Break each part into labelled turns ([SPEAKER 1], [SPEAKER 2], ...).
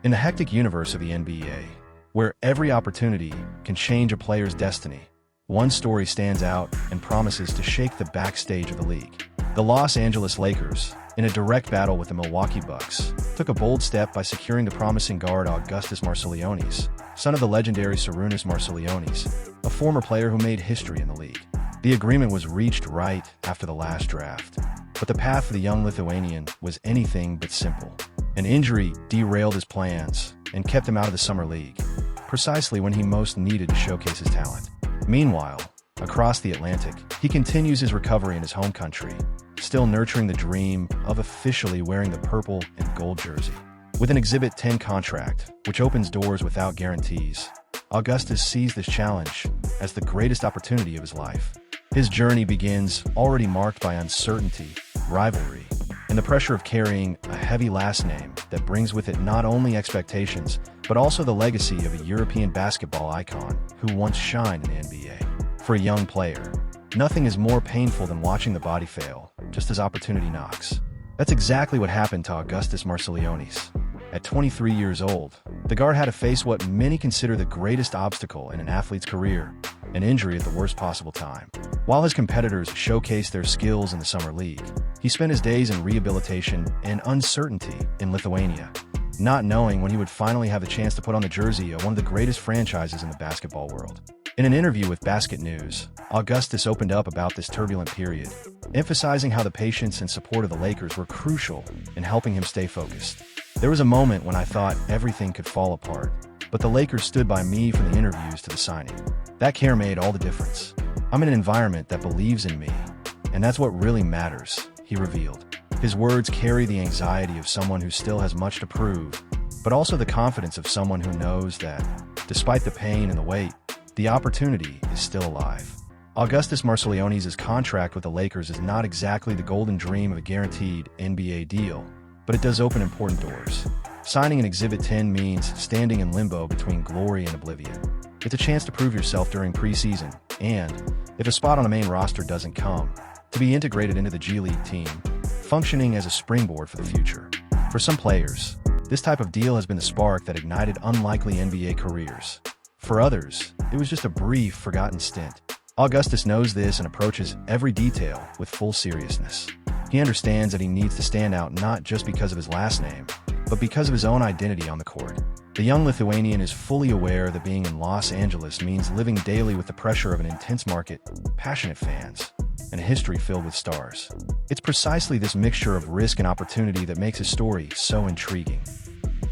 [SPEAKER 1] In the hectic universe of the NBA, where every opportunity can change a player's destiny, one story stands out and promises to shake the backstage of the league. The Los Angeles Lakers, in a direct battle with the Milwaukee Bucks, took a bold step by securing the promising guard Augustas Marciulionis, son of the legendary Sarunas Marciulionis, a former player who made history in the league. The agreement was reached right after the last draft, but the path for the young Lithuanian was anything but simple. An injury derailed his plans and kept him out of the Summer League, precisely when he most needed to showcase his talent. Meanwhile, across the Atlantic, he continues his recovery in his home country, still nurturing the dream of officially wearing the purple and gold jersey. With an Exhibit 10 contract, which opens doors without guarantees, Augustas sees this challenge as the greatest opportunity of his life. His journey begins already marked by uncertainty, rivalry, and the pressure of carrying a heavy last name that brings with it not only expectations, but also the legacy of a European basketball icon who once shined in the NBA. For a young player, nothing is more painful than watching the body fail, just as opportunity knocks. That's exactly what happened to Augustas Marciulionis. At 23 years old, the guard had to face what many consider the greatest obstacle in an athlete's career, an injury at the worst possible time. While his competitors showcased their skills in the Summer League, he spent his days in rehabilitation and uncertainty in Lithuania, not knowing when he would finally have the chance to put on the jersey of one of the greatest franchises in the basketball world. In an interview with Basket News, Augustas opened up about this turbulent period, emphasizing how the patience and support of the Lakers were crucial in helping him stay focused. There was a moment when I thought everything could fall apart, but the Lakers stood by me from the interviews to the signing. That care made all the difference. I'm in an environment that believes in me, and that's what really matters, he revealed. His words carry the anxiety of someone who still has much to prove, but also the confidence of someone who knows that, despite the pain and the wait, the opportunity is still alive. Augustas Marciulionis' contract with the Lakers is not exactly the golden dream of a guaranteed NBA deal, but it does open important doors. Signing an Exhibit 10 means standing in limbo between glory and oblivion. It's a chance to prove yourself during preseason, and, if a spot on the main roster doesn't come, to be integrated into the G League team, functioning as a springboard for the future. For some players, this type of deal has been the spark that ignited unlikely NBA careers. For others, it was just a brief, forgotten stint. Augustas knows this and approaches every detail with full seriousness. He understands that he needs to stand out not just because of his last name, but because of his own identity on the court. The young Lithuanian is fully aware that being in Los Angeles means living daily with the pressure of an intense market, passionate fans, and a history filled with stars. It's precisely this mixture of risk and opportunity that makes his story so intriguing.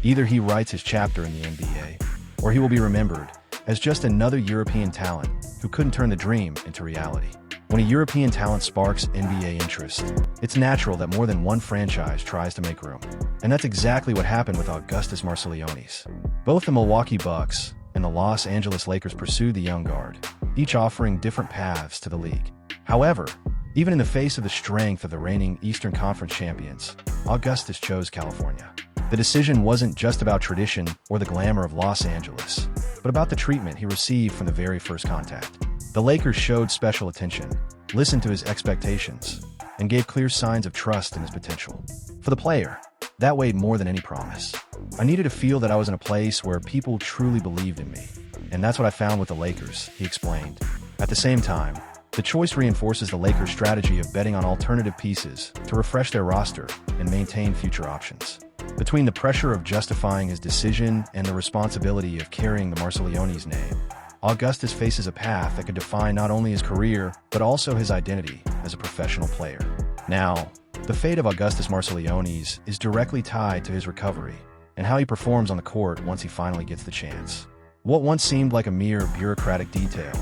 [SPEAKER 1] Either he writes his chapter in the NBA, or he will be remembered as just another European talent who couldn't turn the dream into reality. When a European talent sparks NBA interest, it's natural that more than one franchise tries to make room. And that's exactly what happened with Augustas Marciulionis. Both the Milwaukee Bucks and the Los Angeles Lakers pursued the young guard, each offering different paths to the league. However, even in the face of the strength of the reigning Eastern Conference champions, Augustas chose California. The decision wasn't just about tradition or the glamour of Los Angeles, but about the treatment he received from the very first contact. The Lakers showed special attention, listened to his expectations, and gave clear signs of trust in his potential. For the player, that weighed more than any promise. I needed to feel that I was in a place where people truly believed in me, and that's what I found with the Lakers, he explained. At the same time, the choice reinforces the Lakers' strategy of betting on alternative pieces to refresh their roster and maintain future options. Between the pressure of justifying his decision and the responsibility of carrying the Marciulionis name, Augustas faces a path that could define not only his career, but also his identity as a professional player. Now, the fate of Augustas Marciulionis is directly tied to his recovery and how he performs on the court once he finally gets the chance. What once seemed like a mere bureaucratic detail,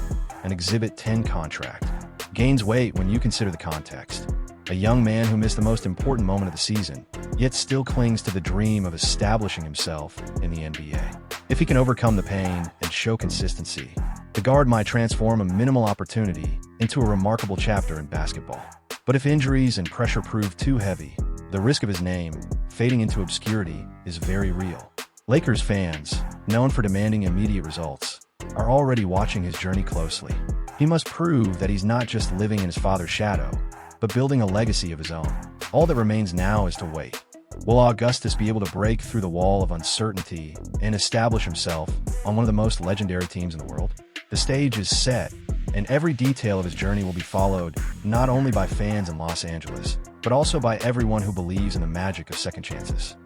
[SPEAKER 1] an Exhibit 10 contract, gains weight when you consider the context. A young man who missed the most important moment of the season, yet still clings to the dream of establishing himself in the NBA. If he can overcome the pain and show consistency, the guard might transform a minimal opportunity into a remarkable chapter in basketball. But if injuries and pressure prove too heavy, the risk of his name fading into obscurity is very real. Lakers fans, known for demanding immediate results, are already watching his journey closely. He must prove that he's not just living in his father's shadow, but building a legacy of his own. All that remains now is to wait. Will Augustus be able to break through the wall of uncertainty and establish himself on one of the most legendary teams in the world? The stage is set, and every detail of his journey will be followed not only by fans in Los Angeles, but also by everyone who believes in the magic of second chances.